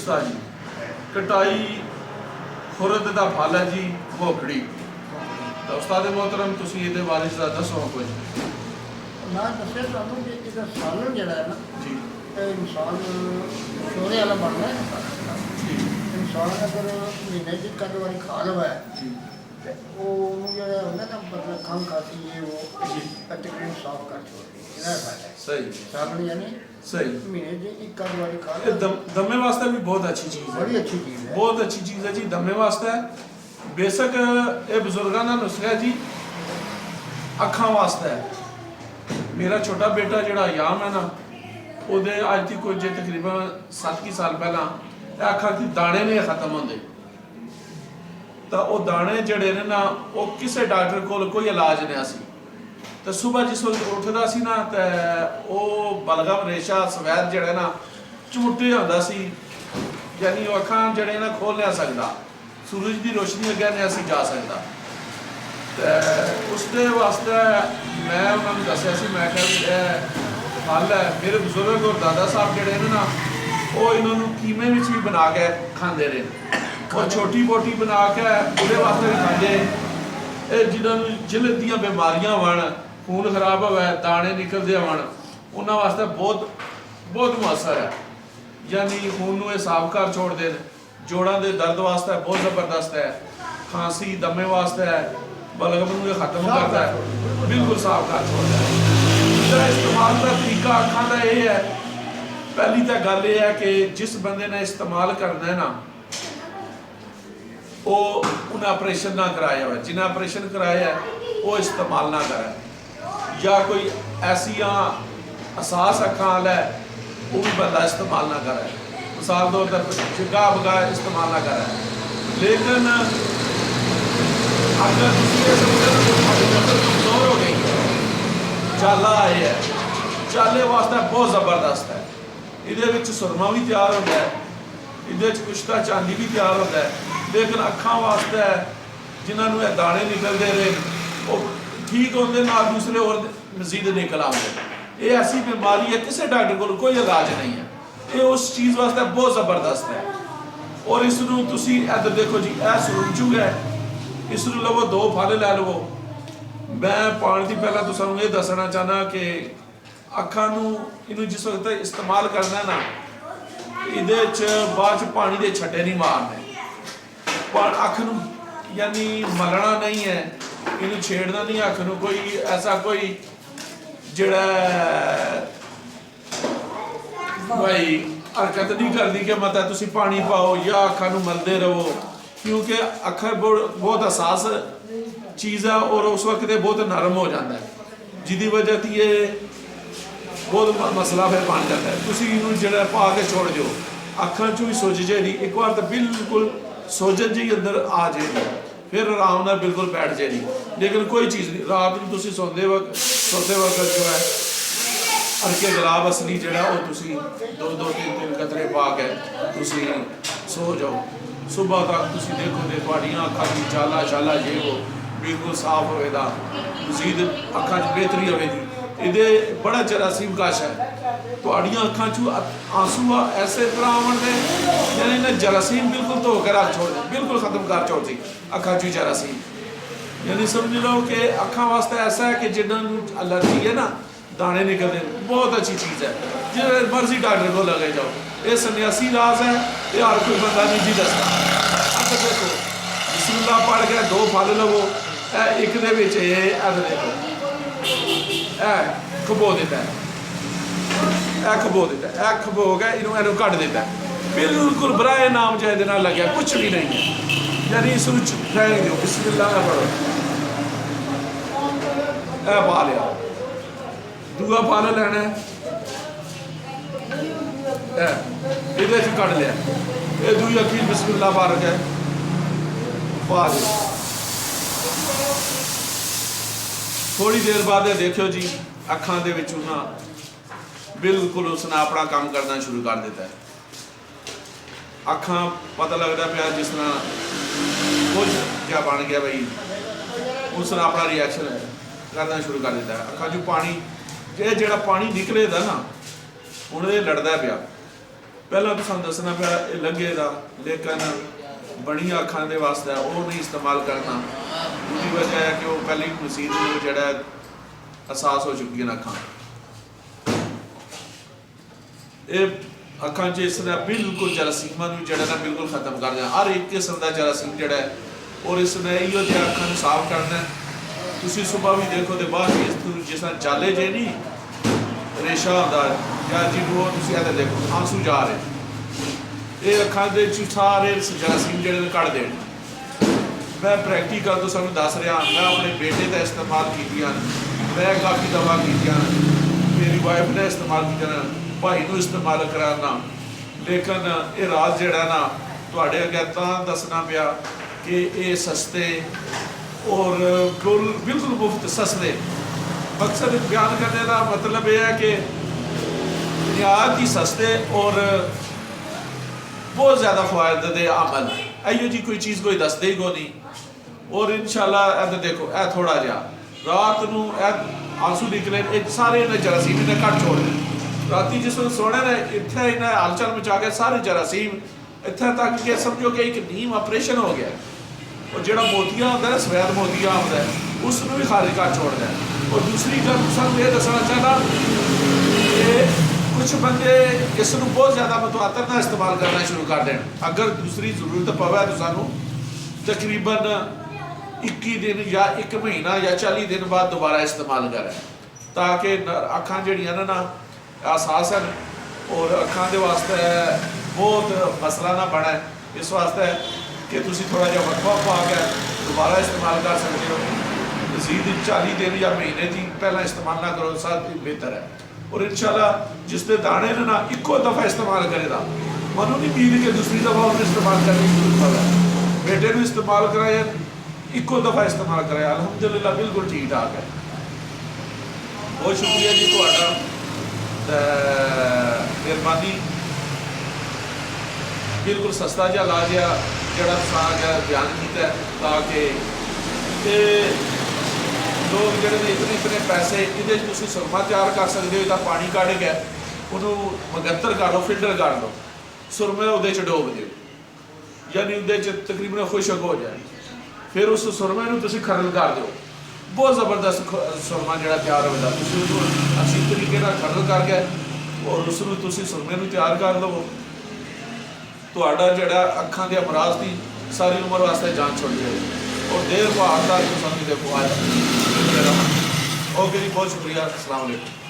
उस्ताद जी कटाई खुरद का फल है जी मोखड़ी। तो उस्ताद मोहतरम तुसी इहदे बारे च दसो कुछ। मैं दस्या तुहानूं कि इसदा सालन जिहड़ा है ना जी इंसान सोने वाला बनना है ना। जी इंसान अगर महीने च कद वारी खा लवे जी तो ਉਹਨੂੰ ਜਿਹੜਾ ਹੁੰਦਾ ਨਾ मतलब खंघ खांसी ये वो जी तकलीफ साफ कर छोड़ती है। ਇਹਦਾ ਫਾਇਦਾ है सही सालन यानी सही। महीने च एक कद वारी खा ये दमे वास्ते भी बहुत अच्छी चीज़ है, बड़ी अच्छी चीज़ है। बहुत अच्छी चीज़ है जी दमे वास्ते। बेशक ये बुजुर्गों का नुस्खा है जी अखां वास्ते है। मेरा छोटा बेटा जिहड़ा याम है ना ਉਹਦੇ ਅੱਜ ਦੀ ਕੁਝ ਤਕਰੀਬਨ 7 ਸਾਲ ਪਹਿਲਾਂ ਇਹ ਅੱਖਾਂ ਦੇ ਦਾਣੇ ਨੇ ਖਤਮ ਹੁੰਦੇ ਤਾਂ ਉਹ ਦਾਣੇ ਜਿਹੜੇ ਨੇ ਨਾ ਉਹ ਕਿਸੇ ਡਾਕਟਰ ਕੋਲ ਕੋਈ ਇਲਾਜ ਨਹੀਂ ਸੀ। ਤਾਂ ਸਵੇਰ ਜਿਸ ਵੇਲੇ ਉੱਠਦਾ ਸੀ ਨਾ ਤੇ ਉਹ ਬਲਗਮ ਰੇਸ਼ਾ ਸਵੈਦ ਜਿਹੜਾ ਨਾ ਝੂਟੇ ਹੁੰਦਾ ਸੀ, ਯਾਨੀ ਉਹ ਅੱਖਾਂ ਜਿਹੜੇ ਨਾ ਖੋਲ ਨਹੀਂ ਸਕਦਾ, ਸੂਰਜ ਦੀ ਰੋਸ਼ਨੀ ਅੱਗੇ ਨਹੀਂ ਅਸੀਂ ਜਾ ਸਕਦਾ। ਤੇ ਉਸ ਦੇ ਵਾਸਤੇ ਮੈਂ ਉਹਨਾਂ ਨੂੰ ਦੱਸਿਆ ਸੀ, ਮੈਂ ਕਿਹਾ ਵੀ ਇਹ फल है। मेरे बुजुर्ग और दादा साहब जड़े ने ना वो इन्होंने कीमे में भी बना के खाते रहे और छोटी मोटी बना के उहदे वास्ते भी खाते। जिन्होंने जिलद दी बीमारियां वन, खून खराब होवे, दाने निकलते वन, उन्होंने वास्ते बहुत बहुत मुअसर है। यानी खून नूं साफ कर छोड़ते हैं, जोड़ों के दर्द वास्ते बहुत ज़बरदस्त है, खांसी दमे वास्ते है, बलगम नूं खत्म करता है, बिल्कुल साफ कर छोड़ता है। इस्तेमाल का तरीका अखां का यह है, पहली तो गल यह है कि जिस बंदे ने इस्तेमाल करना है ना वो उन्हें ऑपरेशन ना कराया हो, जिन्हें ऑपरेशन कराया है वो इस्तेमाल ना करे, या कोई ऐसिया असास अखां वाला है वो भी बंदा इस्तेमाल ना करे, मिसाल तौर पर चिगा बगा इस्तेमाल ना करे। लेकिन अगर कमजोर हो गई चाला आए है, चाले वास्ते बहुत ज़बरदस्त है। ये सुरमा भी तैयार होता है, ये कुश्ता चांदी भी तैयार होता है। लेकिन अखां वास्ते है जिन्होंने यह दाने निकलते रहे वो ठीक होंगे ना, दूसरे और मजीद निकल आते। ये ऐसी बीमारी है किसी डॉक्टर को कोई इलाज नहीं है, ये उस चीज़ वास्ते बहुत ज़बरदस्त है। और इसनूं तुसी इधर देखो जी, यह सुरमचू है, इसनूं लवो, 2 फल लै लवो। मैं पानी की पहला तो ये दसना चाहना कि अखां नूं इनू जिस वक्त इस्तेमाल करना है ना, ये बाद पानी के छट्टे नहीं मारने, पर अख नूं यानी मलना नहीं है, इनू छेड़ना नहीं, अख नूं कोई ऐसा कोई जिहड़ा भाई हरकत नहीं करती कि मतलब तुसी पानी पाओ या अखां नूं मलदे रहो, क्योंकि अखर बहुत हसास चीज़ है और उस वक्त ये बहुत नरम हो जाता है, जिसकी वजह से ये बहुत मसला फिर बन जाता है। तुसी इनू जड़ा पा के छोड़ दो, अखां चों भी सोज जाएगी, एक बार तो बिल्कुल सोजन जी अंदर आ जाएगी, फिर आराम नाल बिल्कुल बैठ जाएगी। लेकिन कोई चीज़ नहीं, रात में तुसी सोते वक्त जो है अरके गुलाब असली जड़ा वो तुसी 2-2 3-3 कतरे पा के तुसी सो जाओ। सुबह तक तुसी देखो तो तुहाड़ियां अखां दी चाला शाला जे वो बिल्कुल साफ होएगा, मजीद अखां च बेहतरी होएगी। ये बड़ा जरासीम कश है, तुहाड़ियां अखां चों आंसू ऐसे तरह आवन यानी इन्हें जरासीम बिल्कुल धो के रख छोड़ दें, बिल्कुल खत्म कर छोड़ दी अखां चों जरासीम। यानी समझ लो कि अखां वास्ते ऐसा है कि जिन्होंने एलर्जी है ना, दाने निकलते, बहुत अच्छी चीज़ है, जिस मर्जी डॉक्टर को लगे जाओ। ये सन्यासी राज है, ये हर कोई बंदा नहीं जी दसता। अब देखो बिस्मिल्लाह पढ़ के 2 फल लवो, एक दे विच देखो खबो देता है, खबो देता है, खबो गया, इनू कट देता है, बिल्कुल बराए नाम जाए ना लगे, कुछ भी नहीं है। यानी इस फेंक दो, बिस्मिल्लाह पढ़ो, पा लिया। दूआ फल लैना ये कट लिया, ये दूई अखी बिस्मिल्लाह पा रखा पा लिया। थोड़ी देर बाद देखियो जी अखां दे विचों ना बिल्कुल उसने अपना काम करना शुरू कर दिता है। अखां पता लगता पाया जिस तरह कुछ क्या बन गया भाई, उसने अपना रिएक्शन करना शुरू कर दिता है। अखां चों पानी जो पानी निकलेगा ना हुण ये लड़दा पिया, ਪਹਿਲਾਂ ਤੁਹਾਨੂੰ ਦੱਸਣਾ ਪਿਆ ਇਹ ਲੱਗੇਗਾ, ਲੇਕਿਨ ਬਣੀਆਂ ਅੱਖਾਂ ਦੇ ਵਾਸਤੇ ਉਹ ਨਹੀਂ ਇਸਤੇਮਾਲ ਕਰਨਾ। ਉਹਦੀ ਵਜ੍ਹਾ ਹੈ ਕਿ ਉਹ ਪਹਿਲੀ ਮਸੀਤ ਨੂੰ ਜਿਹੜਾ ਅਹਿਸਾਸ ਹੋ ਚੁੱਕੀਆਂ ਅੱਖਾਂ। ਇਹ ਅੱਖਾਂ 'ਚ ਇਸ ਤਰ੍ਹਾਂ ਬਿਲਕੁਲ ਜਰਾਸੀਮਾਂ ਨੂੰ ਜਿਹੜਾ ਨਾ ਬਿਲਕੁਲ ਖਤਮ ਕਰ ਦਿਆ। ਹਰ ਇੱਕ ਕਿਸਮ ਦਾ ਜਰਾਸੀਮ ਜਿਹੜਾ ਹੈ, ਔਰ ਇਸ ਨੇ ਇਹੋ ਜਿਹਾ ਅੱਖਾਂ ਨੂੰ ਸਾਫ਼ ਕਰਨਾ। ਤੁਸੀਂ ਸੁਬਾਹ ਵੀ ਦੇਖੋ ਤੇ ਬਾਅਦ ਜਿਸ ਤਰ੍ਹਾਂ ਚਾਲੇ ਜੇ ਨਹੀਂ ਰੇਸ਼ਾ ਹੁੰਦਾ ਜਾਂ ਜਿਹਨੂੰ ਤੁਸੀਂ ਇਹਦੇ ਦੇਖੋ ਆਂਸੂ ਜਾ ਰਹੇ, ਇਹ ਅੱਖਾਂ ਦੇ ਸਾਰੇ ਜਰਾਸੀਮ ਜਿਹੜੇ ਨੇ ਕੱਢ ਦੇਣ। ਮੈਂ ਪ੍ਰੈਕਟੀਕਲ ਤੋਂ ਸਾਨੂੰ ਦੱਸ ਰਿਹਾ, ਮੈਂ ਆਪਣੇ ਬੇਟੇ ਦਾ ਇਸਤੇਮਾਲ ਕੀਤੀਆਂ, ਮੈਂ ਕਾਫੀ ਦਵਾ ਕੀਤੀਆਂ, ਮੇਰੀ ਵਾਈਫ ਨੇ ਇਸਤੇਮਾਲ ਕੀਤੀਆਂ, ਭਾਈ ਨੂੰ ਇਸਤੇਮਾਲ ਕਰਾਉਣਾ। ਲੇਕਿਨ ਇਹ ਰਾਜ ਜਿਹੜਾ ਨਾ ਤੁਹਾਡੇ ਅੱਗੇ ਤਾਂ ਦੱਸਣਾ ਪਿਆ ਕਿ ਇਹ ਸਸਤੇ ਔਰ ਬਿਲਕੁਲ ਮੁਫਤ ਸਸਤੇ। मकसद बयान करने का मतलब यह है कि निहायत ही सस्ते और बहुत ज़्यादा फायदे अमल इो जी कोई चीज़ कोई दसते ही को नहीं। और इंशाल्लाह इधर देखो ए थोड़ा जहा रात को आंसू निकले सारे इन्हें जरासीम ने कट छोड़ने। राती जिस सोने ने इतने इन्हें हलचल मचा के सारे जरासीम इतने तक कि समझो कि एक नीम ऑपरेशन हो गया। और जो मोतिया होता है सफेद मोतिया होता है उसनों भी खारिज कर छोड़ता है। और दूसरी गल सब ये दसना चाहना कि कुछ बंदे इसनों बहुत ज़्यादा मतवातर ना इस्तेमाल करना शुरू कर दें। अगर दूसरी जरूरत पवे तो सानू तकरीबन 21 दिन या 1 महीना या 40 दिन बाद दोबारा इस्तेमाल करें ताकि अखां जड़ियां ना एहसास है और अखां दे वास्ते बहुत मसला ना बने। इस वास्ते कि तुसी थोड़ा जिहा वक्फा पा के दोबारा इस्तेमाल कर सकते हो। मज़ीद 40 दिन या महीने की पहला इस्तेमाल ना करो, साथ बेहतर है। और इंशाल्लाह जिसके दाने ने ना इको दफ़ा इस्तेमाल करेगा मनु नहीं पीर के दूसरी दफ़ा उन्हें इस्तेमाल करने की जरूरत है। बेटे को इस्तेमाल कराए इको दफ़ा इस्तेमाल कराया अल्हम्दुलिल्लाह बिल्कुल ठीक ठाक है। बहुत शुक्रिया जी तुहाडा, मेहरबानी। बिल्कुल सस्ता जिहा इलाज है जिहड़ा तुसां बयान किया ताकि लोग जोड़े इतने इतने पैसे ये सुरमा तैयार कर सकते हो। पानी कढ़ के उन्होंने मगत्तर कर लो, फिल्टर कर लो, सुरमे वो डोब दो यानी वो तकरीबन खुशक हो जाए। फिर उस सुरमे को खरल कर दो, बहुत ज़बरदस्त सुरमा जो तैयार होगा। अच्छी तरीके खरल करके और उसमें सुरमे तैयार कर लो, तो जोड़ा अखां के अमराज की सारी उम्र वास्ते जान छुट जाएगी। और देर बाद तक देखो आया। ओके जी, बहुत शुक्रिया। अस्सलाम वालेकुम।